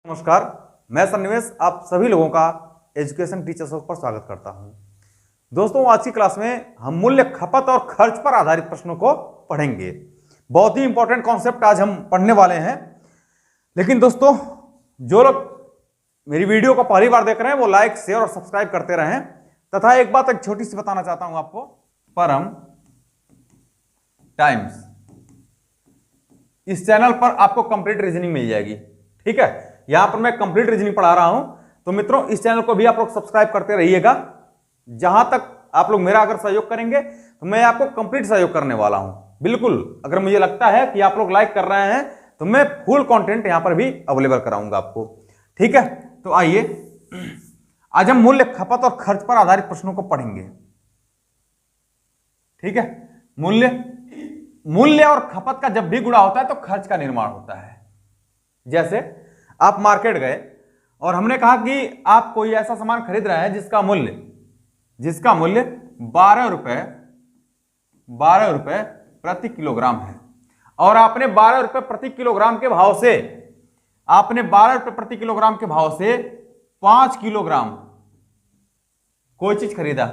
नमस्कार, मैं सन्निवेश आप सभी लोगों का एजुकेशन टीचर्स पर स्वागत करता हूं। दोस्तों, आज की क्लास में हम मूल्य, खपत और खर्च पर आधारित प्रश्नों को पढ़ेंगे। बहुत ही इंपॉर्टेंट कॉन्सेप्ट आज हम पढ़ने वाले हैं। लेकिन दोस्तों, जो लोग मेरी वीडियो को पहली बार देख रहे हैं वो लाइक, शेयर और सब्सक्राइब करते रहें। तथा एक बात एक छोटी सी बताना चाहता हूं आपको, परम टाइम्स इस चैनल पर आपको कंप्लीट रीजनिंग मिल जाएगी। ठीक है, यहां पर मैं कंप्लीट रीजनिंग पढ़ा रहा हूं, तो मित्रों इस चैनल को भी आप लोग सब्सक्राइब करते रहिएगा। जहां तक आप लोग मेरा अगर सहयोग करेंगे तो मैं आपको कंप्लीट सहयोग करने वाला हूं। बिल्कुल, अगर मुझे लगता है कि आप लोग लाइक कर रहे हैं तो मैं फुल कंटेंट यहां पर भी अवेलेबल कराऊंगा आपको। ठीक है, तो आइए आज हम मूल्य, खपत और खर्च पर आधारित प्रश्नों को पढ़ेंगे। ठीक है, मूल्य और खपत का जब भी गुणा होता है तो खर्च का निर्माण होता है। जैसे आप मार्केट गए और हमने कहा कि आप कोई ऐसा सामान खरीद रहे हैं जिसका मूल्य 12 रुपए प्रति किलोग्राम है, और आपने 12 रुपए प्रति किलोग्राम के भाव से 5 किलोग्राम कोई चीज खरीदा।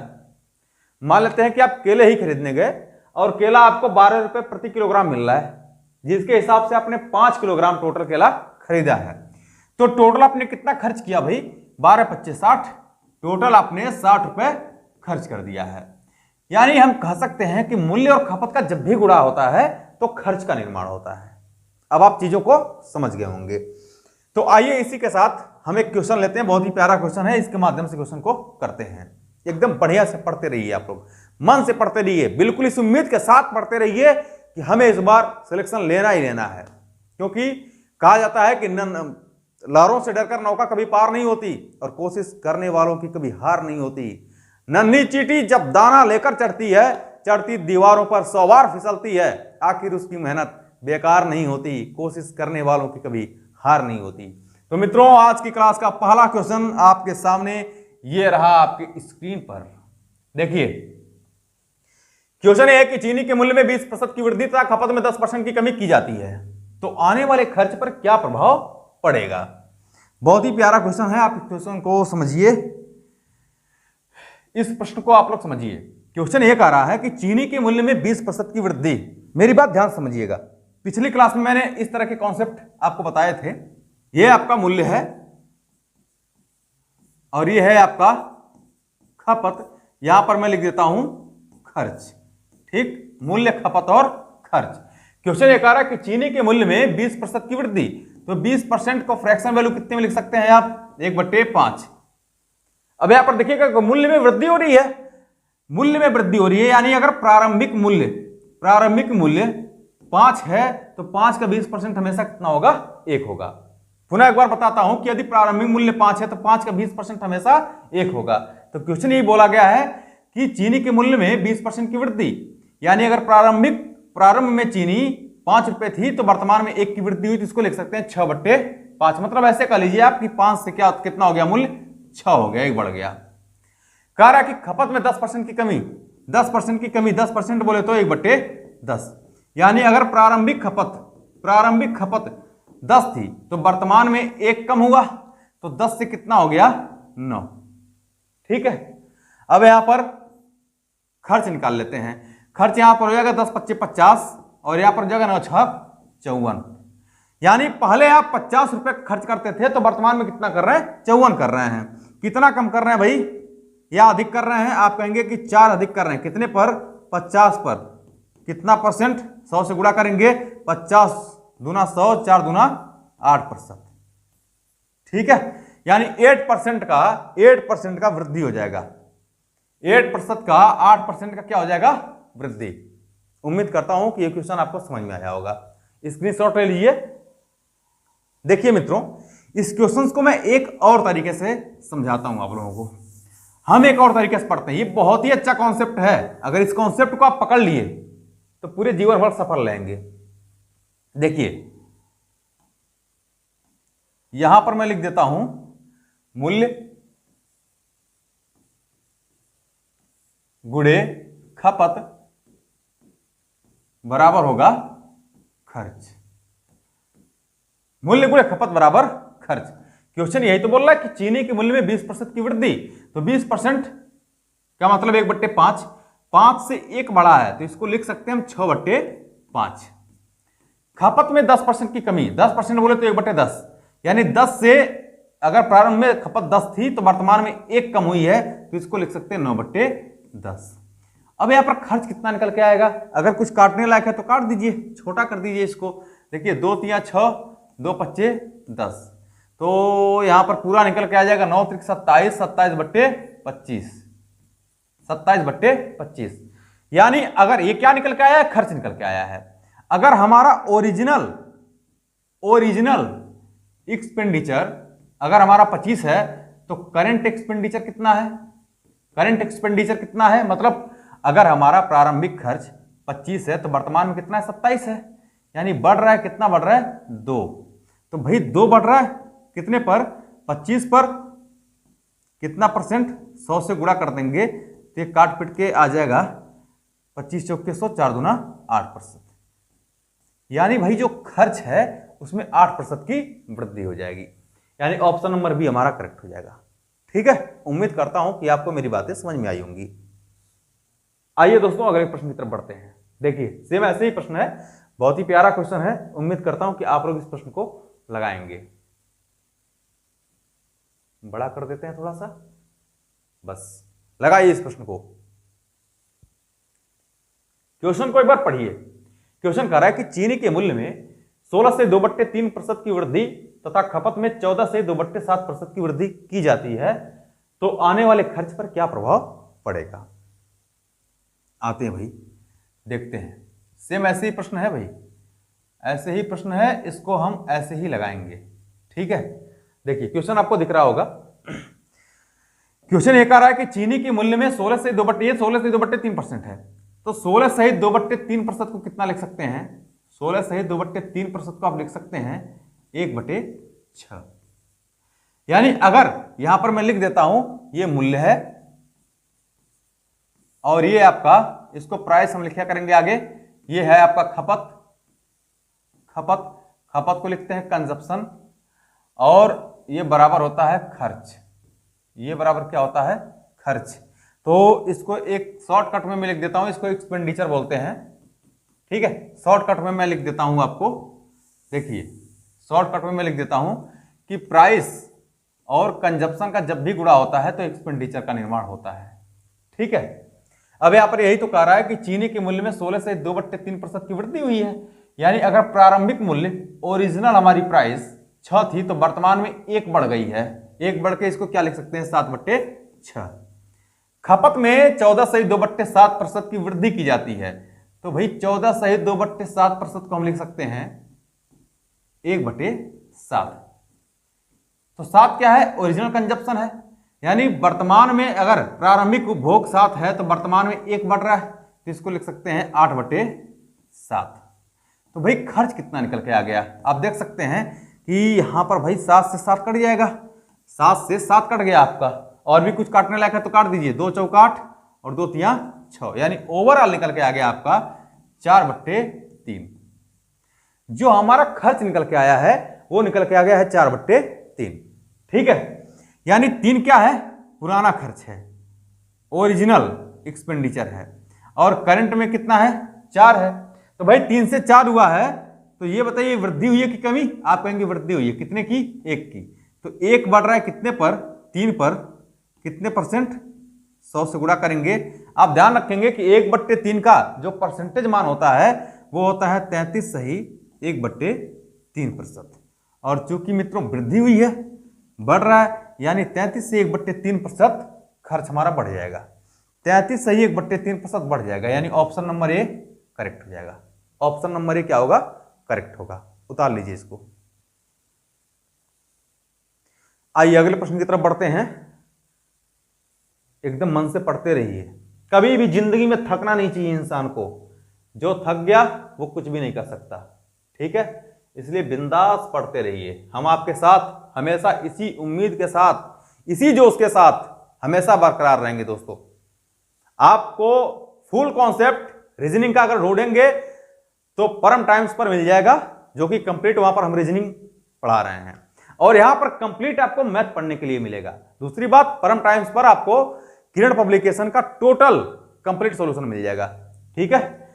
मान लेते हैं कि आप केले ही खरीदने गए और केला आपको 12 रुपए प्रति किलोग्राम मिल रहा है, जिसके हिसाब से आपने 5 किलोग्राम टोटल केला खरीदा है। तो टोटल आपने कितना खर्च किया भाई? 12 25 60, टोटल आपने 60 रुपए खर्च कर दिया है। यानी हम कह सकते हैं कि मूल्य और खपत का जब भी गुणा होता है तो खर्च का निर्माण होता है। अब आप चीजों को समझ गए होंगे। तो आइए इसी के साथ हम एक क्वेश्चन लेते हैं। बहुत ही प्यारा क्वेश्चन है, इसके माध्यम से क्वेश्चन को करते हैं। एकदम बढ़िया से पढ़ते रहिए, आप लोग मन से पढ़ते रहिए, बिल्कुल इस उम्मीद के साथ पढ़ते रहिए कि हमें इस बार सिलेक्शन लेना ही लेना है। क्योंकि कहा जाता है कि लहरों से डरकर नौका कभी पार नहीं होती और कोशिश करने वालों की कभी हार नहीं होती। नन्ही चींटी जब दाना लेकर चढ़ती दीवारों पर 100 बार फिसलती है, आखिर उसकी मेहनत बेकार नहीं होती, कोशिश करने वालों की कभी हार नहीं होती। तो मित्रों, आज की क्लास का पहला क्वेश्चन आपके सामने ये रहा आपकी स्क्रीन पर। देखिए, क्वेश्चन है कि चीनी के मूल्य में 20% की वृद्धि तथा खपत में 10% की कमी की जाती है, तो आने वाले खर्च पर क्या प्रभाव पड़ेगा? बहुत ही प्यारा क्वेश्चन है, आप इस क्वेश्चन को समझिए। इस प्रश्न को आप लोग समझिए। क्वेश्चन ये कह रहा है कि चीनी के मूल्य में 20% की वृद्धि। मेरी बात ध्यान समझिएगा। पिछली क्लास में मैंने इस तरह के कॉन्सेप्ट आपको बताए थे। ये आपका मूल्य है और ये है आपका खपत। यहां पर मैं लिख देता हूं खर्च। ठीक, मूल्य, खपत और खर्च। क्वेश्चन ये कह रहा है कि चीनी के मूल्य में 20% की वृद्धि, तो 20% को फ्रैक्शन वैल्यू कितने में लिख सकते हैं आप? 1/5। अब यहां पर देखिएगा मूल्य में वृद्धि हो रही है, यानी अगर प्रारंभिक मूल्य 5 है तो 5 का 20% हमेशा कितना होगा? 1 होगा। पुनः एक बार बताता हूं कि यदि प्रारंभिक मूल्य 5 है तो 5 का 20% हमेशा 1 होगा। तो क्वेश्चन ये बोला गया है कि चीनी के मूल्य में 20% की वृद्धि, यानी अगर प्रारंभ में चीनी 5 रुपए थी तो वर्तमान में 1 की वृद्धि हुई, तो इसको लिख सकते हैं 6/5। मतलब ऐसे कह लीजिए आप कि 5 से कितना हो गया? मूल्य 6 हो गया, 1 बढ़ गया। कह रहा है कि खपत में 10% की कमी, 10% बोले तो 1/10। यानी अगर प्रारंभिक खपत 10 थी तो वर्तमान में 1 कम हुआ, तो 10 से कितना हो गया? 9। ठीक है, अब यहां पर खर्च निकाल लेते हैं। खर्च यहां पर हो जाएगा 10 25 50 और यहां पर हो जाएगा 9 6 54। यानी पहले आप 50 रुपए खर्च करते थे तो वर्तमान में कितना कर रहे हैं? 54 कर रहे हैं। कितना कम कर रहे हैं भाई या अधिक कर रहे हैं? आप कहेंगे कि 4 अधिक कर रहे हैं। कितने पर? 50 पर। कितना परसेंट? 100 से गुणा करेंगे, 50 दूना 100, 4 दूना 8%। ठीक है, यानी 8% का वृद्धि हो जाएगा। 8% का 8% का क्या हो जाएगा? वृद्धि। उम्मीद करता हूं कि यह क्वेश्चन आपको समझ में आया होगा। स्क्रीनशॉट ले लीजिए। देखिए मित्रों, इस क्वेश्चन को मैं एक और तरीके से समझाता हूं आप लोगों को। हम एक और तरीके से पढ़ते हैं। ये बहुत ही अच्छा कॉन्सेप्ट है। अगर इस कॉन्सेप्ट को आप पकड़ लिए तो पूरे जीवन भर सफल रहेंगे। देखिए, यहां पर मैं लिख देता हूं मूल्य गुणे खपत बराबर होगा खर्च। मूल्य गुणे खपत बराबर खर्च। क्वेश्चन यही तो बोल रहा है कि चीनी के मूल्य में 20% की वृद्धि, तो 20% क्या मतलब 1/5, 5 से 1 बड़ा है तो इसको लिख सकते हैं हम 6/5। खपत में 10% की कमी, 10% बोले तो 1/10, यानी 10 से अगर प्रारंभ में खपत 10 थी तो वर्तमान में 1 कम हुई है तो इसको लिख सकते हैं 9/10। अब यहां पर खर्च कितना निकल के आएगा, अगर कुछ काटने लायक है तो काट दीजिए, छोटा कर दीजिए इसको। देखिए 2 तिया 6, 2 पच्चे 10, तो यहां पर पूरा निकल के आ जाएगा 9 त्रिक 27, 27/25, 27/25। यानी अगर ये क्या निकल के आया है, खर्च निकल के आया है। अगर हमारा ओरिजिनल एक्सपेंडिचर अगर हमारा 25 है तो करंट एक्सपेंडिचर कितना है, करंट एक्सपेंडिचर कितना है, मतलब अगर हमारा प्रारंभिक खर्च 25 है तो वर्तमान में कितना है, 27 है, यानी बढ़ रहा है, कितना बढ़ रहा है, 2। तो भाई 2 बढ़ रहा है कितने पर, 25 पर, कितना परसेंट, 100 से गुणा कर देंगे तो ये काट पिट के आ जाएगा 25 चौके 100, 4 दूना 8%, यानी भाई जो खर्च है उसमें 8% की वृद्धि हो जाएगी, यानी ऑप्शन नंबर बी हमारा करेक्ट हो जाएगा। ठीक है, उम्मीद करता हूं कि आपको मेरी बातें समझ में आई होंगी। आइए दोस्तों अगले प्रश्न की तरफ बढ़ते हैं। देखिए सेम ऐसे ही प्रश्न है, बहुत ही प्यारा क्वेश्चन है, उम्मीद करता हूं कि आप लोग इस प्रश्न को लगाएंगे। बड़ा कर देते हैं थोड़ा सा, बस लगाइए इस प्रश्न को। क्वेश्चन को एक बार पढ़िए। क्वेश्चन कह रहा है कि चीनी के मूल्य में 16 से 2/3% की वृद्धि तथा खपत में 14 से 2/7% की वृद्धि की जाती है, तो आने वाले खर्च पर क्या प्रभाव पड़ेगा। आते हैं भाई, देखते हैं। सेम ऐसे ही प्रश्न है भाई, ऐसे ही प्रश्न है, इसको हम ऐसे ही लगाएंगे। ठीक है, देखिए क्वेश्चन आपको दिख रहा होगा। क्वेश्चन ये कह रहा है कि चीनी के मूल्य में 16 से 2/3% है, तो 16 सहित 2/3% को कितना लिख सकते हैं, 16 सहित 2/3% को आप लिख सकते हैं 1/6। यानी अगर यहां पर मैं लिख देता हूं ये मूल्य है और ये आपका, इसको प्राइस हम लिखा करेंगे आगे, ये है आपका खपत, खपत को लिखते हैं कंजप्शन, और ये बराबर होता है खर्च, ये बराबर क्या होता है, खर्च। तो इसको एक शॉर्टकट में मैं लिख देता हूं, इसको एक्सपेंडिचर बोलते हैं। ठीक है, शॉर्टकट में मैं लिख देता हूं आपको, देखिए शॉर्टकट में मैं लिख देता हूं कि प्राइस और कंजप्शन का जब भी गुणा होता है तो एक्सपेंडिचर का निर्माण होता है। ठीक है, अब यहां पर यही तो कह रहा है कि चीनी के मूल्य में 16 से 2/3% की वृद्धि हुई है, यानी अगर प्रारंभिक मूल्य ओरिजिनल हमारी प्राइस 6 थी तो वर्तमान में 1 बढ़ गई है, 1 बढ़ के इसको क्या लिख सकते हैं, 7/6। खपत में 14 सहित 2/7% की वृद्धि की जाती है, तो भाई 14 सहित 2/7% को हम लिख सकते हैं 1/7। तो 7 क्या है, ओरिजिनल कंजप्शन है, यानी वर्तमान में अगर प्रारंभिक उपभोग 7 है तो वर्तमान में 1 बढ़ रहा है, तो इसको लिख सकते हैं 8/7। तो भाई खर्च कितना निकल के आ गया, आप देख सकते हैं कि यहां पर भाई 7 से 7 कट जाएगा, 7 से 7 कट गया आपका, और भी कुछ काटने लायक है तो काट दीजिए, 2 चौक 8 और 2 तिया 6, यानी ओवरऑल निकल के आ गया आपका 4/3। जो हमारा खर्च निकल के आया है वो निकल के आ गया है 4/3। ठीक है, यानी 3 क्या है, पुराना खर्च है, ओरिजिनल एक्सपेंडिचर है, और करंट में कितना है, 4 है। तो भाई 3 से 4 हुआ है, तो ये बताइए वृद्धि हुई है कि कमी, आप कहेंगे वृद्धि हुई है, कितने की, 1 की। तो 1 बढ़ रहा है कितने पर, 3 पर, कितने परसेंट, 100 से गुणा करेंगे। आप ध्यान रखेंगे कि 1/3 का जो परसेंटेज मान होता है वो होता है 33 सही 1/3%, और चूंकि मित्रों वृद्धि हुई है, बढ़ रहा है, यानी 33 से 1/3% खर्च हमारा बढ़ जाएगा, 33 सही 1/3% बढ़ जाएगा, यानी ऑप्शन नंबर ए करेक्ट हो जाएगा। ऑप्शन नंबर ए क्या होगा, करेक्ट होगा। उतार लीजिए इसको। आइए अगले प्रश्न की तरफ बढ़ते हैं। एकदम मन से पढ़ते रहिए, कभी भी जिंदगी में थकना नहीं चाहिए इंसान को, जो थक गया वो कुछ भी नहीं कर सकता। ठीक है, इसलिए बिंदास पढ़ते रहिए, हम आपके साथ हमेशा इसी उम्मीद के साथ, इसी जोश के साथ हमेशा बरकरार रहेंगे। दोस्तों आपको फुल कॉन्सेप्ट रीजनिंग का अगर ढूंढेंगे तो परम टाइम्स पर मिल जाएगा, जो कि कंप्लीट वहां पर हम रीजनिंग पढ़ा रहे हैं। और यहां पर कंप्लीट आपको मैथ पढ़ने के लिए मिलेगा। दूसरी बात, परम टाइम्स पर आपको किरण पब्लिकेशन का टोटल कंप्लीट सॉल्यूशन मिल जाएगा। ठीक है,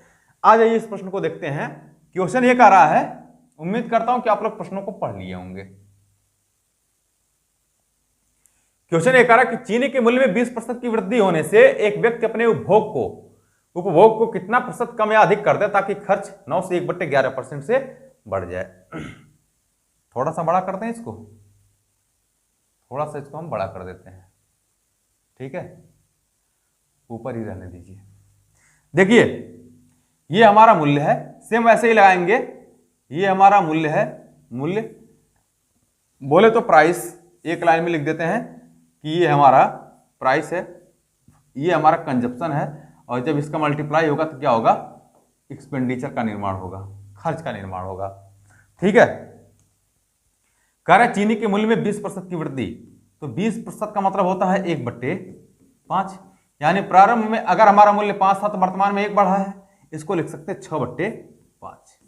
आ जाइए इस प्रश्न को देखते हैं। क्वेश्चन ये कह रहा है, उम्मीद करता हूं कि आप लोग प्रश्नों को पढ़ लिए होंगे। क्वेश्चन ये कह रहा है कि चीनी के मूल्य में 20% की वृद्धि होने से एक व्यक्ति अपने उपभोग को कितना प्रतिशत कम या अधिक कर दे ताकि खर्च 9 से 1/11% से बढ़ जाए। थोड़ा सा बड़ा करते हैं इसको, थोड़ा सा इसको हम बड़ा कर देते हैं। ठीक है, ऊपर ही रहने दीजिए। देखिए ये हमारा मूल्य है, सेम वैसे ही लगाएंगे। ये हमारा मूल्य है, मूल्य बोले तो प्राइस, एक लाइन में लिख देते हैं कि ये हमारा प्राइस है, ये हमारा कंजप्शन है, और जब इसका मल्टीप्लाई होगा तो क्या होगा, एक्सपेंडिचर का निर्माण होगा, खर्च का निर्माण होगा। ठीक है, कह रहे चीनी के मूल्य में 20% की वृद्धि, तो 20% का मतलब होता है 1/5, यानी प्रारंभ में अगर हमारा मूल्य 5 था तो वर्तमान में 1 बढ़ा है, इसको लिख सकते हैं 6/5।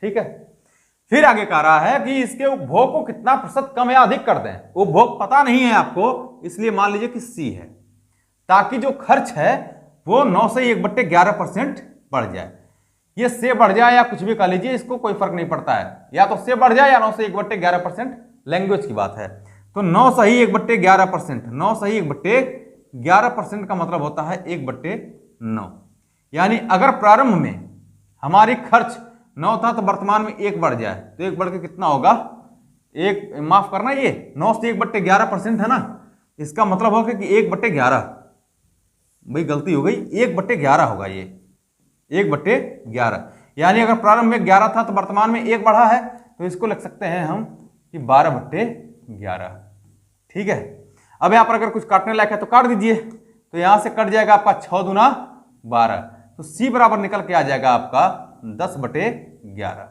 ठीक है, फिर आगे कह रहा है कि इसके उपभोग को कितना प्रतिशत कम या अधिक कर दें। उपभोग पता नहीं है आपको, इसलिए मान लीजिए कि सी है, ताकि जो खर्च है वो 9 से 1/11% बढ़ जाए। ये से बढ़ जाए या कुछ भी कह लीजिए, इसको कोई फर्क नहीं पड़ता है, या तो से बढ़ जाए या 9 से 1/11%, लैंग्वेज की बात है। तो 9 सही 1/11%, 9 सही 1/11% का मतलब होता है 1/9, यानी अगर प्रारंभ में हमारी खर्च 9 था तो वर्तमान में 1 बढ़ जाए तो 1 बढ़ के कितना होगा, एक, माफ करना, ये 9 से 1/11% है ना, इसका मतलब होगा कि 1/11, भाई गलती हो गई, 1/11 होगा, ये 1/11, यानी अगर प्रारंभ में 11 था तो वर्तमान में 1 बढ़ा है, तो इसको लिख सकते हैं हम कि 12/11। ठीक है, अब यहां पर अगर कुछ काटने लायक है तो काट दीजिए, तो यहां से कट जाएगा आपका 6 दूना 12, तो सी बराबर निकल के आ जाएगा आपका 10/11।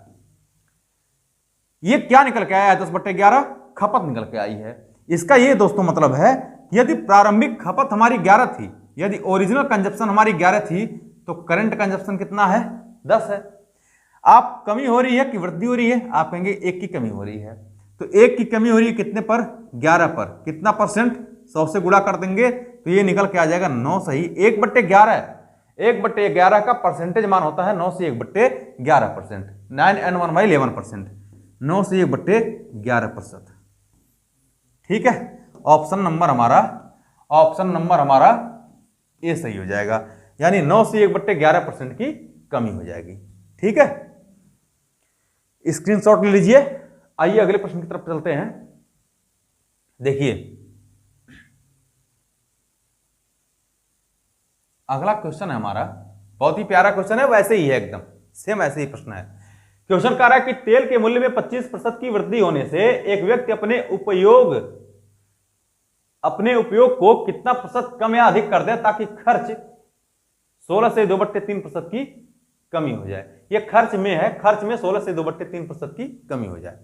ये क्या निकल के आया है 10/11, खपत निकल के आई है। इसका ये दोस्तों मतलब है, यदि प्रारंभिक खपत हमारी 11 थी, यदि ओरिजिनल कंजप्शन हमारी 11 थी, तो करंट कंजप्शन कितना है, 10 है। आप कमी हो रही है कि वृद्धि हो रही है, आप कहेंगे 1 की कमी हो रही है, तो 1 की कमी हो रही है कितने पर, 11 पर, कितना परसेंट, 100 से गुणा कर देंगे तो ये निकल के आ जाएगा 9 सही 1/11। 1/11 का परसेंटेज मान होता है 9 से 1/11%, 9n1/11%, 9 से 1/11%। ठीक है, ऑप्शन नंबर हमारा ए सही हो जाएगा, यानी 9 से 1/11% की कमी हो जाएगी। ठीक है, स्क्रीनशॉट ले लीजिए। आइए अगले प्रश्न की तरफ चलते हैं। देखिए अगला क्वेश्चन है हमारा, बहुत ही प्यारा क्वेश्चन है, वैसे ही है एकदम सेम ऐसे ही प्रश्न है। क्वेश्चन कह रहा है कि तेल के मूल्य में 25% की वृद्धि होने से एक व्यक्ति अपने उपयोग को कितना प्रतिशत कम या अधिक कर दे ताकि खर्च 16 से 2/3% की कमी हो जाए। ये खर्च में है, खर्च में 16 से 2/3% की कमी हो जाए।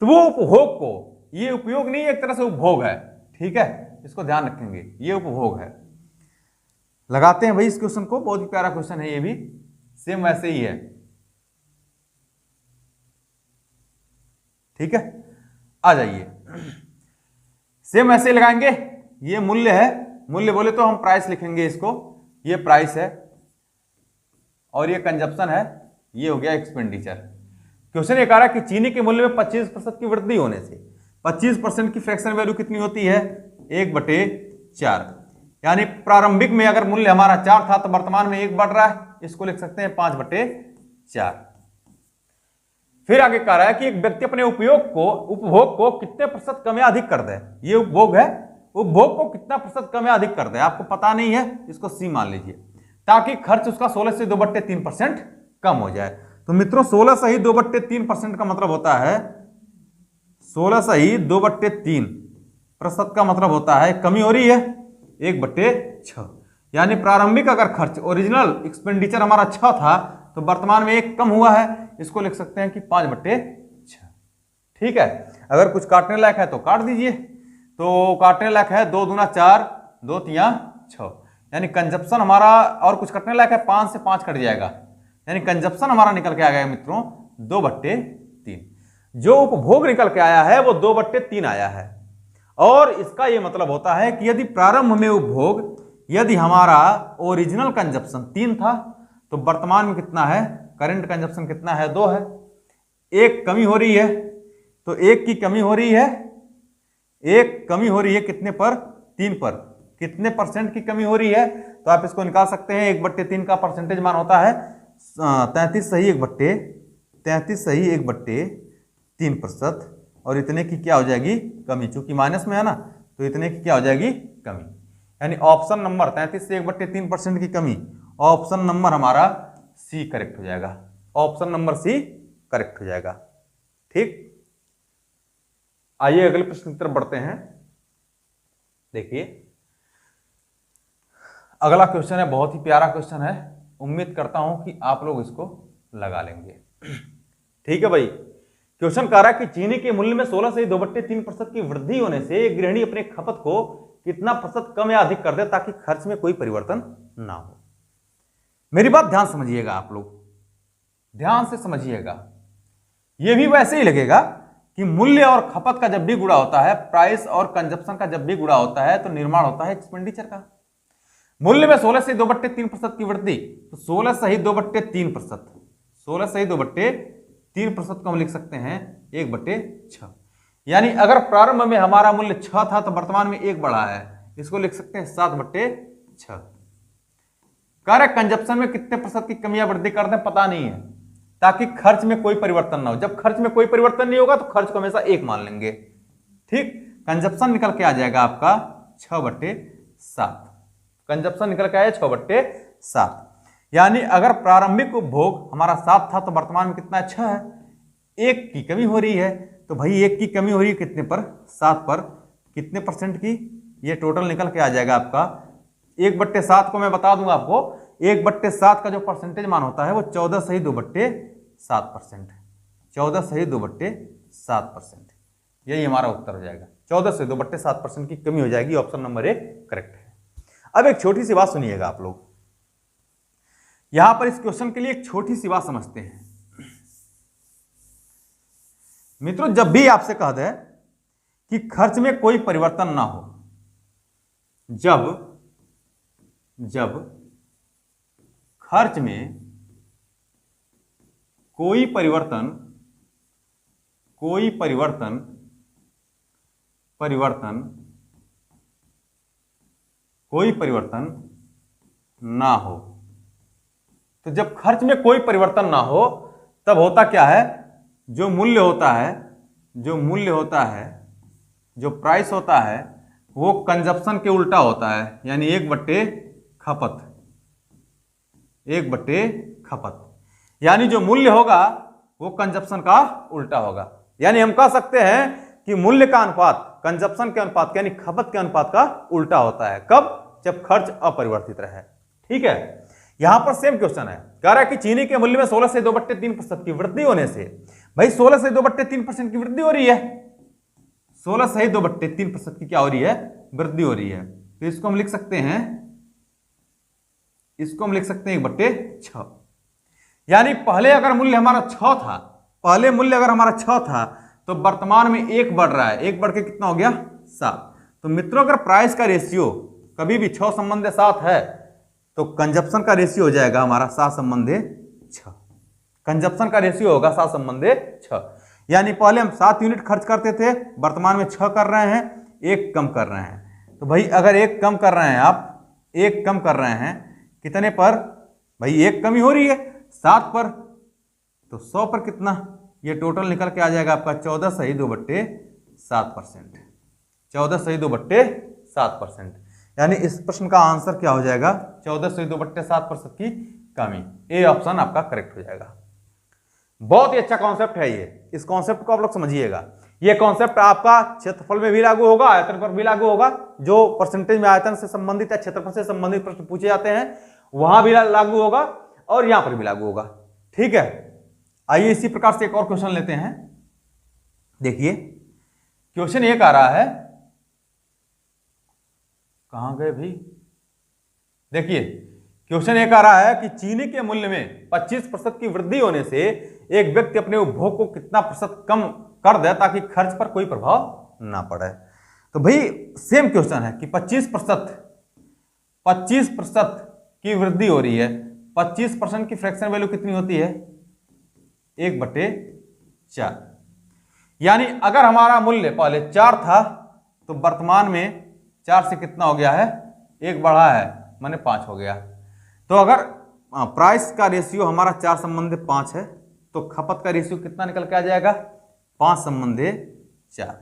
तो वो उपभोग को, ये उपयोग नहीं, एक तरह से उपभोग है। ठीक है, इसको ध्यान रखेंगे, ये उपभोग है। लगाते हैं भाई इस क्वेश्चन को, बहुत ही प्यारा क्वेश्चन है, ये भी सेम वैसे ही है। ठीक है, आ जाइए, सेम ऐसे लगाएंगे। ये मूल्य है, मूल्य बोले तो हम प्राइस लिखेंगे इसको, ये प्राइस है, और ये कंजप्शन है, ये हो गया एक्सपेंडिचर। क्वेश्चन ये कह रहा है कि चीनी के मूल्य में 25% की वृद्धि होने से 25% की फ्रैक्शन वैल्यू कितनी होती है, 1/4, यानी प्रारंभिक में अगर मूल्य हमारा 4 था तो वर्तमान में 1 बढ़ रहा है, इसको लिख सकते हैं 5/4। फिर आगे कह रहा है कि एक व्यक्ति अपने उपभोग को कितने प्रतिशत कम या अधिक कर दे। ये उपभोग है, उपभोग को कितना प्रतिशत कम या अधिक कर दे आपको पता नहीं है, इसको सी मान लीजिए, ताकि खर्च उसका 16 से 2/3% कम हो जाए। तो मित्रों 16 सही 2/3% का मतलब होता है, 16 सही 2/3% का मतलब होता है कमी हो रही है 1/6, यानी प्रारंभिक अगर खर्च ओरिजिनल एक्सपेंडिचर हमारा 6 था तो वर्तमान में 1 कम हुआ है, इसको लिख सकते हैं कि 5/6। ठीक है, अगर कुछ काटने लायक है तो काट दीजिए, तो काटने लायक है 2 दूना 4, 2 तिया 6, यानी कंजप्शन हमारा, और कुछ कटने लायक है 5 से 5 कट जाएगा, यानी कंजप्शन हमारा निकल के आ गया मित्रों 2/3। जो उपभोग निकल के आया है वो 2/3 आया है। और इसका यह मतलब होता है कि यदि प्रारंभ में उपभोग, यदि हमारा ओरिजिनल कंजप्शन 3 था, तो वर्तमान में कितना है, करंट कंजप्शन कितना है, 2 है। एक कमी हो रही है, तो एक की कमी हो रही है, एक कमी हो रही है कितने पर, 3 पर। कितने परसेंट की कमी हो रही है, तो आप इसको निकाल सकते हैं। 1/3 का परसेंटेज मान होता है 33 सही 1/3%। और इतने की क्या हो जाएगी, कमी। चूंकि माइनस में है ना, तो इतने की क्या हो जाएगी, कमी। यानी ऑप्शन नंबर 33 से 1/3% की कमी, ऑप्शन नंबर हमारा सी करेक्ट हो जाएगा। ऑप्शन नंबर सी करेक्ट हो जाएगा। ठीक, आइए अगले प्रश्न की तरफ बढ़ते हैं। देखिए अगला क्वेश्चन है, बहुत ही प्यारा क्वेश्चन है। उम्मीद करता हूं कि आप लोग इसको लगा लेंगे। ठीक है भाई, क्वेश्चन कह रहा है कि चीनी के मूल्य में 16 से 2/3% की वृद्धि होने से गृहिणी अपने खपत को कितना प्रतिशत कम या अधिक कर दे ताकि खर्च में कोई परिवर्तन ना हो। मेरी बात ध्यान समझिएगा, आप लोग ध्यान से समझिएगा। यह भी वैसे ही लगेगा कि मूल्य और खपत का जब भी गुणा होता है, प्राइस और कंजप्शन का जब भी गुणा होता है, तो निर्माण होता है एक्सपेंडिचर का। मूल्य में 16 से 2/3% की वृद्धि, तो 16 सही 2/3%, 16 सही 2/3% को हम लिख सकते हैं 1/6। यानी अगर प्रारंभ में हमारा मूल्य 6 था, तो वर्तमान में 1 बढ़ा है, इसको लिख सकते हैं 7/6। कह रहे कंजप्शन में कितने प्रतिशत की कमी या वृद्धि कर दें, पता नहीं है, ताकि खर्च में कोई परिवर्तन ना हो। जब खर्च में कोई परिवर्तन नहीं होगा तो खर्च को हमेशा 1 मान लेंगे। ठीक, कंजप्शन निकल के आ जाएगा आपका 6/7। कंजप्शन निकल के आया 6/7। यानी अगर प्रारंभिक उपभोग हमारा 7 था, तो वर्तमान में कितना है, 6 है। 1 की कमी हो रही है, तो भाई 1 की कमी हो रही है कितने पर, 7 पर। कितने परसेंट की, ये टोटल निकल के आ जाएगा आपका 1/7 को मैं बता दूंगा आपको। 1/7 का जो परसेंटेज मान होता है वो 14 सही 2/7%। 14 सही 2/7%, यही हमारा उत्तर हो जाएगा। 14 से 2/7% की कमी हो जाएगी। ऑप्शन नंबर 1 करेक्ट है। अब एक छोटी सी बात सुनिएगा आप लोग, यहां पर इस क्वेश्चन के लिए एक छोटी सी बात समझते हैं। मित्रों, जब भी आपसे कह दे कि खर्च में कोई परिवर्तन ना हो, जब खर्च में कोई परिवर्तन ना हो, तो जब खर्च में कोई परिवर्तन ना हो, तब होता क्या है, जो मूल्य होता है, जो प्राइस होता है, वो कंजप्शन के उल्टा होता है। यानी 1/खपत। यानी जो मूल्य होगा वो कंजप्शन का उल्टा होगा। यानी हम कह सकते हैं कि मूल्य का अनुपात कंजप्शन के अनुपात यानी खपत के अनुपात का उल्टा होता है। कब, जब खर्च अपरिवर्तित रहे। ठीक है, यहां पर सेम क्वेश्चन है, कह रहा है कि चीनी के मूल्य में 16 से 2/3% की वृद्धि होने से, भाई 16 से 2/3% की वृद्धि हो रही है, 16 से 2/3% की क्या हो रही है, वृद्धि हो रही है। तो इसको हम लिख सकते हैं 1/6। यानी पहले अगर मूल्य हमारा 6 था, तो वर्तमान में 1 बढ़ रहा है, 1 बढ़ के कितना हो गया, 7। तो मित्रों, अगर प्राइस का रेशियो कभी भी 6 संबंध 7 है, तो कंजप्शन का रेशियो हो जाएगा हमारा 7 संबंधे 6। कंजप्शन का रेशियो होगा 7 संबंधे 6। यानी पहले हम 7 यूनिट खर्च करते थे, वर्तमान में 6 कर रहे हैं, 1 कम कर रहे हैं। तो भाई अगर 1 कम कर रहे हैं, आप 1 कम कर रहे हैं कितने पर, भाई 1 कमी हो रही है 7 पर, तो 100 पर कितना, ये टोटल निकल के आ जाएगा आपका 14 सही 2/7%। 14 सही 2/7%। यानी इस प्रश्न का आंसर क्या हो जाएगा, 14 सही 2/7% की कमी। ए ऑप्शन आपका करेक्ट हो जाएगा। बहुत ही अच्छा कॉन्सेप्ट है ये, इस कॉन्सेप्ट को आप लोग समझिएगा। ये कॉन्सेप्ट आपका क्षेत्रफल में भी लागू होगा, आयतन पर भी लागू होगा। जो परसेंटेज में आयतन से संबंधित या क्षेत्रफल से संबंधित प्रश्न पूछे जाते हैं, वहां भी लागू होगा और यहां पर भी लागू होगा। ठीक है, आइए इसी प्रकार से एक और क्वेश्चन लेते हैं। देखिए क्वेश्चन ये कह रहा है, कहां गए भाई, देखिए क्वेश्चन ये कह रहा है कि चीनी के मूल्य में 25% की वृद्धि होने से एक व्यक्ति अपने उपभोग को कितना प्रतिशत कम कर दे ताकि खर्च पर कोई प्रभाव ना पड़े। तो भाई सेम क्वेश्चन है कि 25% की वृद्धि हो रही है। 25% की फ्रैक्शन वैल्यू कितनी होती है? 1/4। यानी अगर हमारा मूल्य पहले 4 था तो वर्तमान में 4 से कितना हो गया है? 1 बढ़ा है, माने 5 हो गया। तो अगर प्राइस का रेशियो हमारा 4 संबंधी 5 है तो खपत का रेशियो कितना निकल के आ जाएगा? 5 संबंधी 4।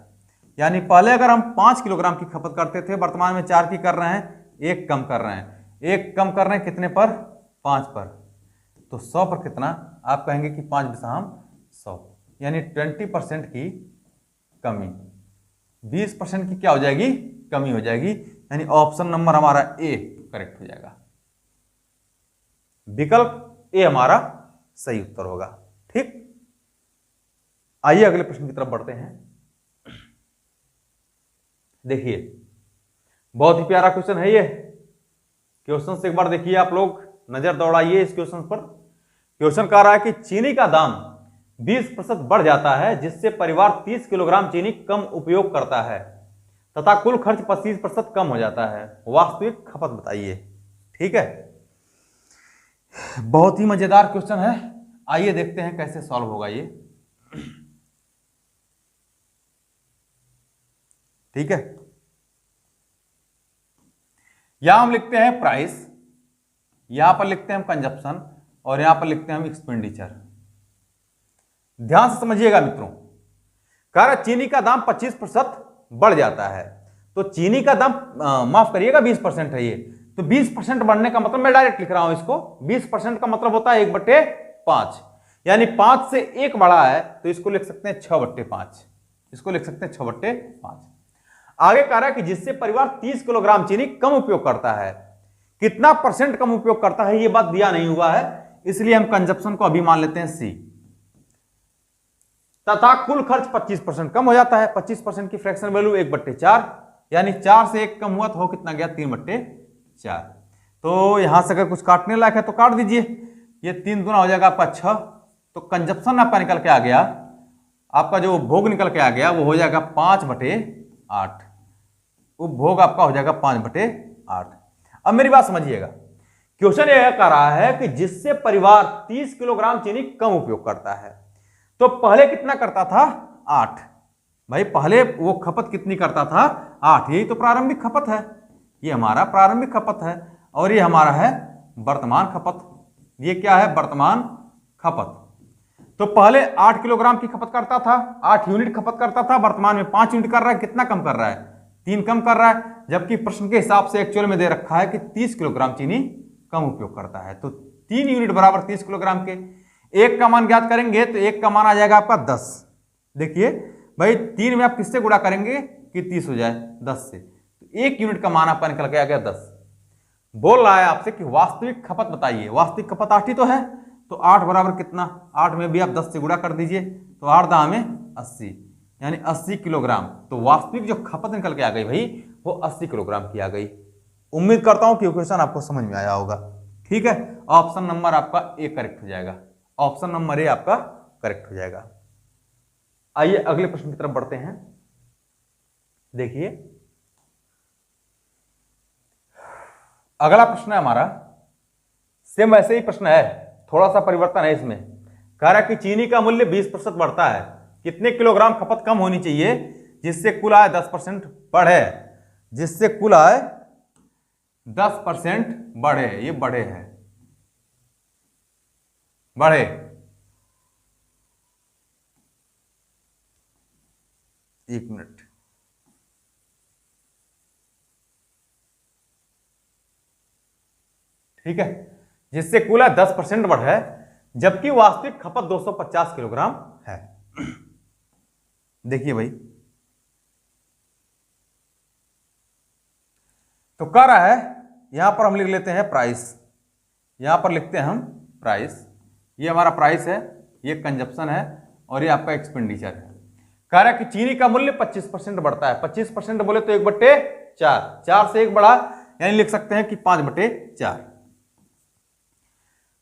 यानी पहले अगर हम 5 किलोग्राम की खपत करते थे, वर्तमान में 4 की कर रहे हैं, 1 कम कर रहे हैं। 1 कम कर रहे हैं कितने पर? 5 पर। तो 100 पर कितना? आप कहेंगे कि 5 दशमलव 100, यानी 20% की कमी, 20% की क्या हो जाएगी? कमी हो जाएगी। यानी ऑप्शन नंबर हमारा ए करेक्ट हो जाएगा। विकल्प ए हमारा सही उत्तर होगा। ठीक, आइए अगले प्रश्न की तरफ बढ़ते हैं। देखिए बहुत ही प्यारा क्वेश्चन है ये। क्वेश्चन से एक बार देखिए, आप लोग नजर दौड़ाइए इस क्वेश्चन पर। क्वेश्चन कह रहा है कि चीनी का दाम 20% बढ़ जाता है जिससे परिवार 30 किलोग्राम चीनी कम उपयोग करता है तथा कुल खर्च 25% कम हो जाता है। वास्तविक खपत बताइए। ठीक है, बहुत ही मजेदार क्वेश्चन है। आइए देखते हैं कैसे सॉल्व होगा ये। ठीक है, यहां हम लिखते हैं प्राइस, यहां पर लिखते हैं हम कंजप्शन और यहां पर लिखते हैं हम एक्सपेंडिचर। ध्यान से समझिएगा मित्रों। कह रहा चीनी का दाम 25% बढ़ जाता है, तो चीनी का दाम माफ करिएगा 20% है ये, तो 20% बढ़ने का मतलब मैं डायरेक्ट लिख रहा हूं इसको। 20% का मतलब होता है 1/5, यानी 5 से 1 बढ़ा है तो इसको लिख सकते हैं 6/5। इसको लिख सकते हैं 6/5। आगे कह रहा है कि जिससे परिवार 30 किलोग्राम चीनी कम उपयोग करता है। कितना परसेंट कम उपयोग करता है ये बात दिया नहीं हुआ है, इसलिए हम कंजप्शन को अभी मान लेते हैं सी। तथा कुल खर्च 25% कम हो जाता है। 25% की फ्रैक्शन वैल्यू 1/4, यानी 4 से 1 कम हुआ तो हो कितना गया? 3/4। तो यहां से अगर कुछ काटने लायक है तो काट दीजिए। ये 3 गुना हो जाएगा आपका 6। तो कंजप्शन आपका निकल के आ गया, आपका जो उपभोग निकल के आ गया वो हो जाएगा 5/8। उपभोग आपका हो जाएगा 5/8। अब मेरी बात समझिएगा। क्वेश्चन यह कह रहा है कि जिससे परिवार 30 किलोग्राम चीनी कम उपयोग करता है, तो पहले कितना करता था? 8। भाई पहले वो खपत कितनी करता था? 8। यही तो प्रारंभिक खपत है, ये हमारा प्रारंभिक खपत है और ये हमारा है वर्तमान खपत। ये क्या है? वर्तमान खपत। तो पहले 8 किलोग्राम की खपत करता था, 8 यूनिट खपत करता था, वर्तमान में 5 यूनिट कर रहा है। कितना कम कर रहा है? 3 कम कर रहा है, जबकि प्रश्न के हिसाब से एक्चुअल में दे रखा है कि 30 किलोग्राम चीनी कम उपयोग करता है। तो 3 यूनिट बराबर 30 किलोग्राम के। 1 का मान ज्ञात करेंगे तो 1 का मान आ जाएगा आपका 10। देखिए भाई 3 में आप किससे गुणा करेंगे कि 30 हो जाए? 10 से। तो 1 यूनिट का मान आपका निकल के आ गया 10। बोल रहा है आपसे कि वास्तविक खपत बताइए। वास्तविक खपत 8 ही तो है, तो 8 बराबर कितना? 8 में भी आप 10 से गुणा कर दीजिए, तो 8 दाम में 80, यानी 80 किलोग्राम। तो वास्तविक जो खपत निकल के आ गई भाई वो 80 किलोग्राम की आ गई। उम्मीद करता हूं कि क्वेश्चन आपको समझ में आया होगा। ठीक है, ऑप्शन नंबर आपका ए करेक्ट हो जाएगा। ऑप्शन नंबर ए आपका करेक्ट हो जाएगा। आइए अगले प्रश्न की तरफ बढ़ते हैं। देखिए अगला प्रश्न है हमारा, सेम वैसे ही प्रश्न है, थोड़ा सा परिवर्तन है इसमें। कह रहा है कि चीनी का मूल्य 20% बढ़ता है, कितने किलोग्राम खपत कम होनी चाहिए जिससे कुल आय 10% बढ़े? जिससे कुल आय 10% बढ़े। ये बढ़े है, बढ़े। एक मिनट, ठीक है, जिससे कुल आय 10% बढ़े जबकि वास्तविक खपत 250 किलोग्राम है। देखिए भाई, तो कह रहा है यहां पर हम लिख लेते हैं प्राइस, यहां पर लिखते हैं हम प्राइस। ये हमारा प्राइस है, ये कंजप्शन है और ये आपका एक्सपेंडिचर है। कह रहा है कि चीनी का मूल्य 25% बढ़ता है। 25% बोले तो 1/4, 4 से 1 बढ़ा, यानी लिख सकते हैं कि 5/4।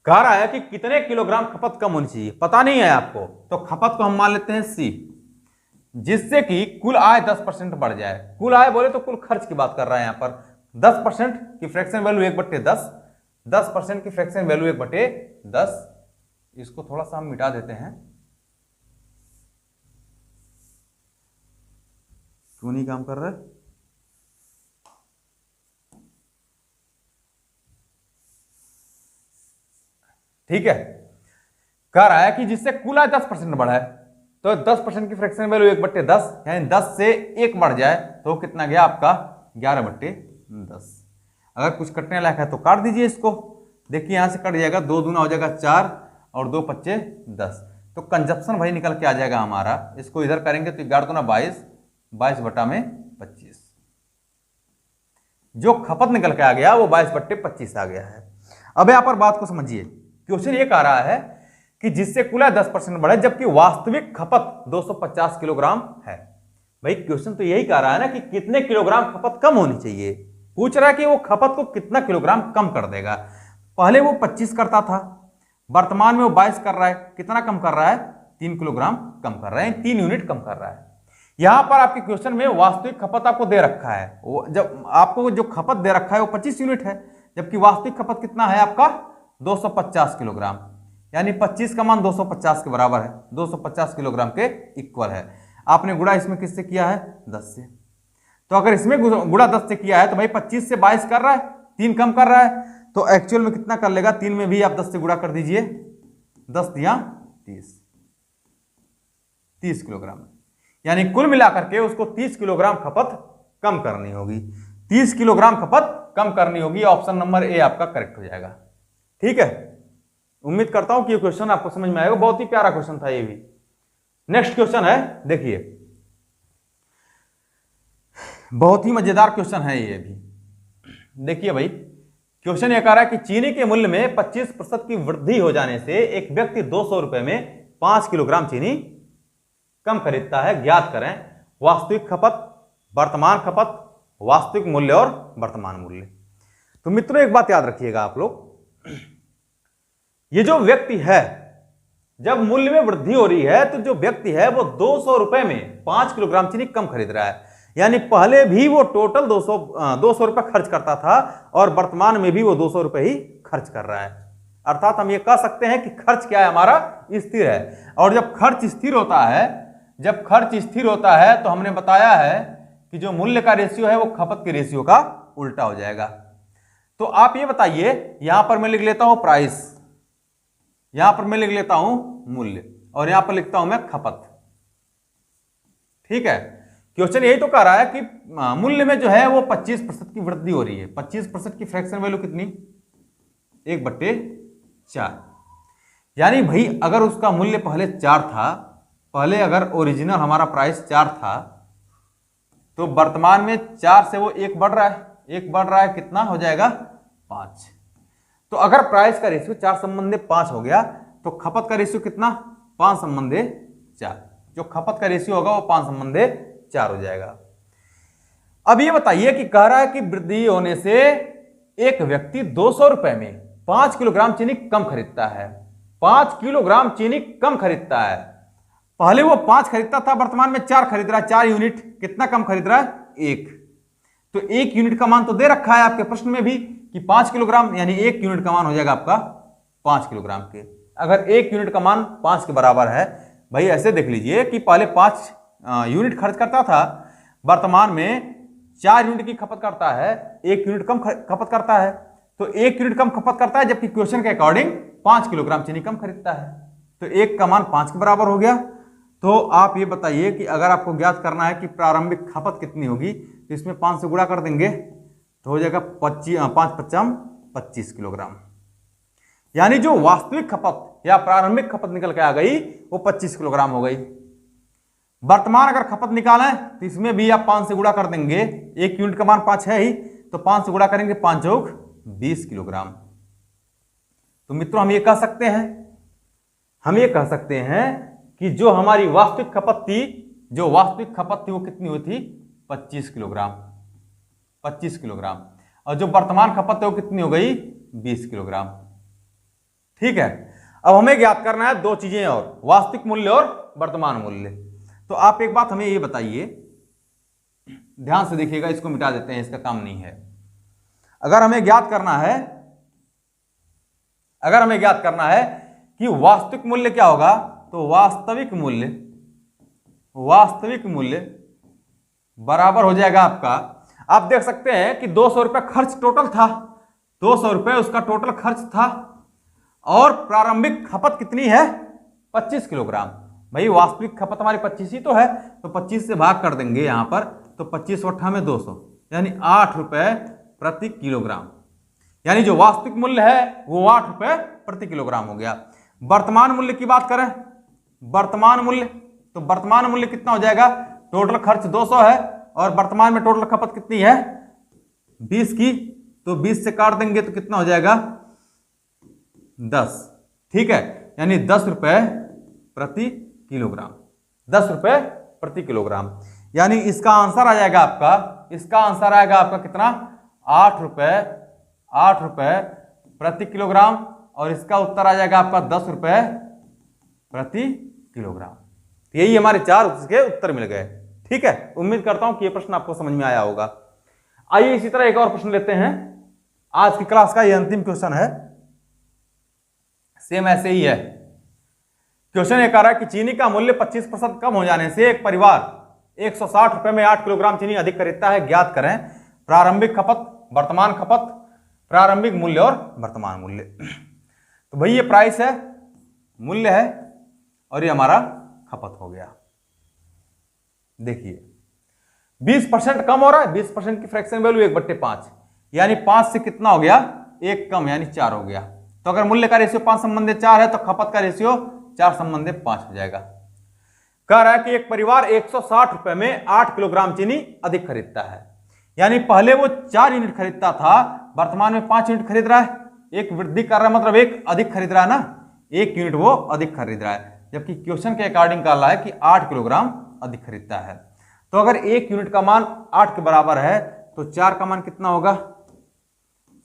कह रहा है कि कितने किलोग्राम खपत कम होनी चाहिए, पता नहीं है आपको, तो खपत को हम मान लेते हैं सी, जिससे कि कुल आय 10% बढ़ जाए। कुल आय बोले तो कुल खर्च की बात कर रहा है यहां पर। 10% की फ्रैक्शन वैल्यू 1/10, 10% की फ्रैक्शन वैल्यू 1/10। इसको थोड़ा सा हम मिटा देते हैं, क्यों नहीं काम कर रहा है। ठीक है, कह रहा है कि जिससे कुल आय 10% बढ़ा है, तो 10% की फ्रैक्शन वैल्यू 1/10, यानी 10 से 1 बढ़ जाए तो कितना गया आपका 11/10। अगर कुछ कटने लायक है तो काट दीजिए इसको। देखिए यहां से कट जाएगा, 2 दूना हो जाएगा 4 और 2 पच्चे 10, तो कंजप्शन भाई निकल के आ जाएगा हमारा। इसको इधर करेंगे तो 11 दूना 22, 22/25। जो खपत निकल के आ गया वो 22/25 आ गया है। अब यहां पर बात को समझिए, क्वेश्चन ये कह रहा है कि जिससे कुल 10% बढ़े जबकि वास्तविक खपत 250 किलोग्राम है। भाई क्वेश्चन तो यही कह रहा है ना कि कितने किलोग्राम खपत कम होनी चाहिए, पूछ रहा है कि वो खपत को कितना किलोग्राम कम कर देगा। पहले वो 25 करता था, वर्तमान में वो 22 कर रहा है, कितना कम कर रहा है 3 किलोग्राम कम कर रहा है, 3 यूनिट कम कर रहा है। यहां पर आपके क्वेश्चन में वास्तविक खपत आपको दे रखा है, जब आपको जो खपत दे रखा है वो 25 यूनिट है, जबकि वास्तविक खपत कितना है आपका 250 किलोग्राम, यानी 25 का मान 250 के बराबर है, 250 किलोग्राम के इक्वल है। आपने गुणा इसमें किससे किया है 10 से, तो अगर इसमें गुणा 10 से किया है तो भाई 25 से 22 कर रहा है, 3 कम कर रहा है, तो एक्चुअल में कितना कर लेगा, 3 में भी आप 10 से गुणा कर दीजिए, 10 दिया 30 किलोग्राम, यानी कुल मिलाकर के उसको 30 किलोग्राम खपत कम करनी होगी, 30 किलोग्राम खपत कम करनी होगी। ऑप्शन नंबर ए आपका करेक्ट हो जाएगा। ठीक है, उम्मीद करता हूं कि ये क्वेश्चन आपको समझ में आएगा, बहुत ही प्यारा क्वेश्चन था ये भी। नेक्स्ट क्वेश्चन है, देखिए बहुत ही मजेदार क्वेश्चन है ये भी। देखिए भाई क्वेश्चन ये कह रहा है कि चीनी के मूल्य में 25% की वृद्धि हो जाने से एक व्यक्ति 200 रुपए में 5 किलोग्राम चीनी कम खरीदता है, ज्ञात करें वास्तविक खपत, वर्तमान खपत, वास्तविक मूल्य और वर्तमान मूल्य। तो मित्रों एक बात याद रखिएगा आप लोग, ये जो व्यक्ति है जब मूल्य में वृद्धि हो रही है तो जो व्यक्ति है वो 200 रुपए में 5 किलोग्राम चीनी कम खरीद रहा है, यानी पहले भी वो टोटल 200 रुपए खर्च करता था और वर्तमान में भी वो 200 रुपए ही खर्च कर रहा है। अर्थात हम ये कह सकते हैं कि खर्च क्या है हमारा स्थिर है। और जब खर्च स्थिर होता है, जब खर्च स्थिर होता है तो हमने बताया है कि जो मूल्य का रेशियो है वो खपत के रेशियो का उल्टा हो जाएगा। तो आप ये बताइए, यहां पर मैं लिख लेता हूं प्राइस, यहां पर मैं लिख लेता हूं मूल्य, और यहां पर लिखता हूं मैं खपत। ठीक है, क्वेश्चन यही तो कह रहा है कि मूल्य में जो है वो 25% की वृद्धि हो रही है। 25% की फ्रैक्शन वैल्यू कितनी, 1/4, यानी भाई अगर उसका मूल्य पहले 4 था, पहले अगर ओरिजिनल हमारा प्राइस 4 था, तो वर्तमान में 4 से वो 1 बढ़ रहा है, 1 बढ़ रहा है, कितना हो जाएगा 5। तो अगर प्राइस का रेशियो 4 संबंधे 5 हो गया तो खपत का रेशियो कितना, 5 संबंधे 4, जो खपत का रेशियो होगा वो 5 संबंधे 4 हो जाएगा। अब ये बताइए कि कह रहा है कि वृद्धि होने से एक व्यक्ति 200 रुपए में 5 किलोग्राम चीनी कम खरीदता है, 5 किलोग्राम चीनी कम खरीदता है। पहले वो 5 खरीदता था, वर्तमान में 4 खरीद रहा है, 4 यूनिट, कितना कम खरीद रहा है 1। तो 1 यूनिट का मान तो दे रखा है आपके प्रश्न में भी कि 5 किलोग्राम, यानी 1 यूनिट का मान हो जाएगा आपका 5 किलोग्राम के। अगर 1 यूनिट का मान 5 के बराबर है, भाई ऐसे देख लीजिए कि पहले 5 यूनिट खर्च करता था, वर्तमान में 4 यूनिट की खपत करता है, 1 यूनिट कम खपत करता है, तो 1 यूनिट कम खपत करता है, जबकि क्वेश्चन के अकॉर्डिंग 5 किलोग्राम चीनी कम खरीदता है, तो 1 का मान 5 के बराबर हो गया। तो आप ये बताइए कि अगर आपको ज्ञात करना है कि प्रारंभिक खपत कितनी होगी, तो इसमें 5 से गुणा कर देंगे तो हो जाएगा 5×5 = 25 किलोग्राम, यानी जो वास्तविक खपत या प्रारंभिक खपत निकल के आ गई वो 25 किलोग्राम हो गई। वर्तमान अगर खपत निकालें तो इसमें भी आप 5 से गुणा कर देंगे, 1 यूनिट का मान 5 है ही, तो 5 से गुणा करेंगे, 5 × 20 किलोग्राम। तो मित्रों हम ये कह सकते हैं, हम ये कह सकते हैं कि जो हमारी वास्तविक खपत थी, जो वास्तविक खपत थी वो कितनी हुई थी 25 किलोग्राम, 25 किलोग्राम, और जो वर्तमान खपत है वो कितनी हो गई 20 किलोग्राम। ठीक है, अब हमें ज्ञात करना है दो चीजें और, वास्तविक मूल्य और वर्तमान मूल्य। तो आप एक बात हमें ये बताइए, ध्यान से देखिएगा, इसको मिटा देते हैं, इसका काम नहीं है। अगर हमें ज्ञात करना है कि वास्तविक मूल्य क्या होगा, तो वास्तविक मूल्य बराबर हो जाएगा आपका, आप देख सकते हैं कि 200 रुपये खर्च टोटल था, 200 रुपये उसका टोटल खर्च था, और प्रारंभिक खपत कितनी है 25 किलोग्राम। भाई वास्तविक खपत हमारी 25 ही तो है, तो 25 से भाग कर देंगे यहां पर, तो 25 वट्ठा में 200, यानी 8 रुपये प्रति किलोग्राम, यानी जो वास्तविक मूल्य है वो 8 रुपये प्रति किलोग्राम हो गया। वर्तमान मूल्य की बात करें, वर्तमान मूल्य, तो वर्तमान मूल्य कितना हो जाएगा, टोटल खर्च 200 है और वर्तमान में टोटल खपत कितनी है 20 की, तो 20 से काट देंगे तो कितना हो जाएगा 10, ठीक है, यानी 10 रुपये प्रति किलोग्राम, 10 रुपये प्रति किलोग्राम, यानी इसका आंसर आ जाएगा आपका, कितना 8 रुपये प्रति किलोग्राम, और इसका उत्तर आ जाएगा आपका 10 रुपये प्रति किलोग्राम। यही हमारे 4 उसके उत्तर मिल गए, ठीक है। उम्मीद करता हूं कि यह प्रश्न आपको समझ में आया होगा। आइए इसी तरह एक और प्रश्न लेते हैं, आज की क्लास का यह अंतिम क्वेश्चन है, सेम ऐसे ही है। क्वेश्चन ये कह रहा है कि चीनी का मूल्य 25% कम हो जाने से एक परिवार 160 रुपए में 8 किलोग्राम चीनी अधिक खरीदता है, ज्ञात करें प्रारंभिक खपत, वर्तमान खपत, प्रारंभिक मूल्य और वर्तमान मूल्य। तो भाई ये प्राइस है, मूल्य है, और ये हमारा खपत हो गया। देखिए 20% कम हो रहा है, 20% की फ्रैक्शन वैल्यू 1/5, यानी 5 से कितना हो गया 1 कम, यानी 4 हो गया। तो अगर मूल्य का रेशियो 5 संबंधित 4 है तो खपत का रेशियो 4 संबंधित 5 हो जाएगा। कह रहा है कि एक परिवार 160 रुपए में 8 किलोग्राम चीनी अधिक खरीदता है, यानी पहले वो 4 यूनिट खरीदता था, वर्तमान में 5 यूनिट खरीद रहा है। एक वृद्धि कर रहा है, मतलब एक अधिक खरीद रहा है ना, 1 यूनिट वो अधिक खरीद रहा है, जबकि क्वेश्चन के अकॉर्डिंग कह रहा है कि 8 किलोग्राम अधिक खरीदता है। तो अगर 1 यूनिट का मान 8 के बराबर है तो 4 का मान कितना होगा,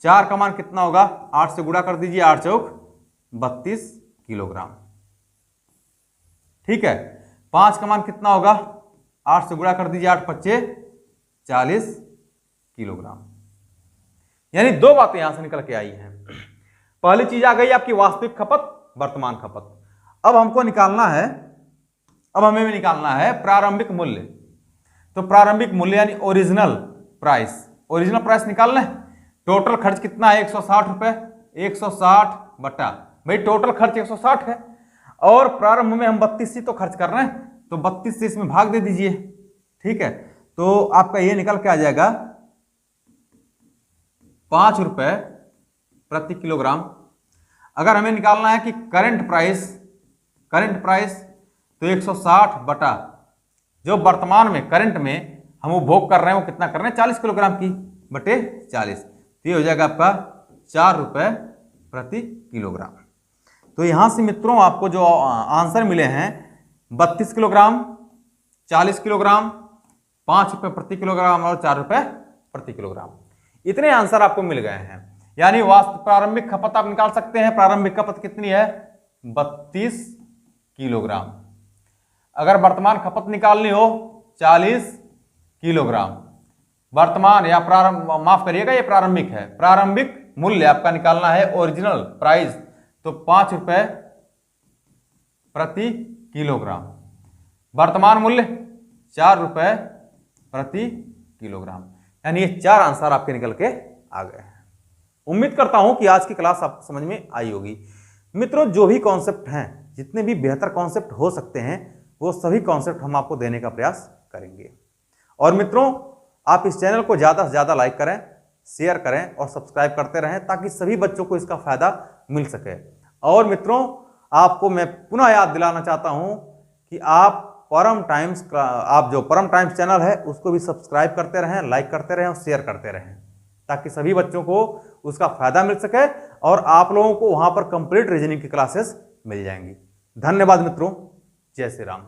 4 का मान कितना होगा, 8 से गुणा कर दीजिए, 8 चौक 32 किलोग्राम, ठीक है। 5 का मान कितना होगा, 8 से गुणा कर दीजिए, 8 पच्चे 40 किलोग्राम। यानी दो बातें यहां से निकल के आई हैं। पहली चीज आ गई आपकी वास्तविक खपत, वर्तमान खपत। अब हमको निकालना है, अब हमें निकालना है प्रारंभिक मूल्य। तो प्रारंभिक मूल्य यानी ओरिजिनल प्राइस निकालना है। टोटल खर्च कितना है 160 रुपए, 160 बटा, भाई टोटल खर्च 160 है और प्रारंभ में हम 32 ही तो खर्च कर रहे हैं, तो 32 से इसमें भाग दे दीजिए, ठीक है। तो आपका ये निकल के आ जाएगा 5 रुपए प्रति किलोग्राम। अगर हमें निकालना है कि करंट प्राइस तो 160 बटा जो वर्तमान में करंट में हम उपभोग कर रहे हैं वो कितना कर रहे हैं 40 किलोग्राम की बटे 40, तो ये हो जाएगा आपका 4 रुपए प्रति किलोग्राम। तो यहां से मित्रों आपको जो आंसर मिले हैं 32 किलोग्राम, 40 किलोग्राम, 5 रुपए प्रति किलोग्राम और 4 रुपए प्रति किलोग्राम, इतने आंसर आपको मिल गए हैं। यानी प्रारंभिक खपत आप निकाल सकते हैं, प्रारंभिक खपत कितनी है 32 किलोग्राम। अगर वर्तमान खपत निकालनी हो 40 किलोग्राम, वर्तमान या माफ करिएगा ये प्रारंभिक है, प्रारंभिक मूल्य आपका निकालना है ओरिजिनल प्राइस, तो 5 रुपए प्रति किलोग्राम, वर्तमान मूल्य 4 रुपए प्रति किलोग्राम। यानी ये 4 आंसर आपके निकल के आ गए हैं। उम्मीद करता हूं कि आज की क्लास आपको समझ में आई होगी। मित्रों जो भी कॉन्सेप्ट हैं, जितने भी बेहतर कॉन्सेप्ट हो सकते हैं, वो सभी कॉन्सेप्ट हम आपको देने का प्रयास करेंगे। और मित्रों आप इस चैनल को ज़्यादा से ज़्यादा लाइक करें, शेयर करें और सब्सक्राइब करते रहें ताकि सभी बच्चों को इसका फायदा मिल सके। और मित्रों आपको मैं पुनः याद दिलाना चाहता हूं कि आप जो परम टाइम्स चैनल है उसको भी सब्सक्राइब करते रहें, लाइक करते रहें और शेयर करते रहें ताकि सभी बच्चों को उसका फायदा मिल सके और आप लोगों को वहां पर कंप्लीट रीजनिंग की क्लासेस मिल जाएंगी। धन्यवाद मित्रों, जय श्री राम।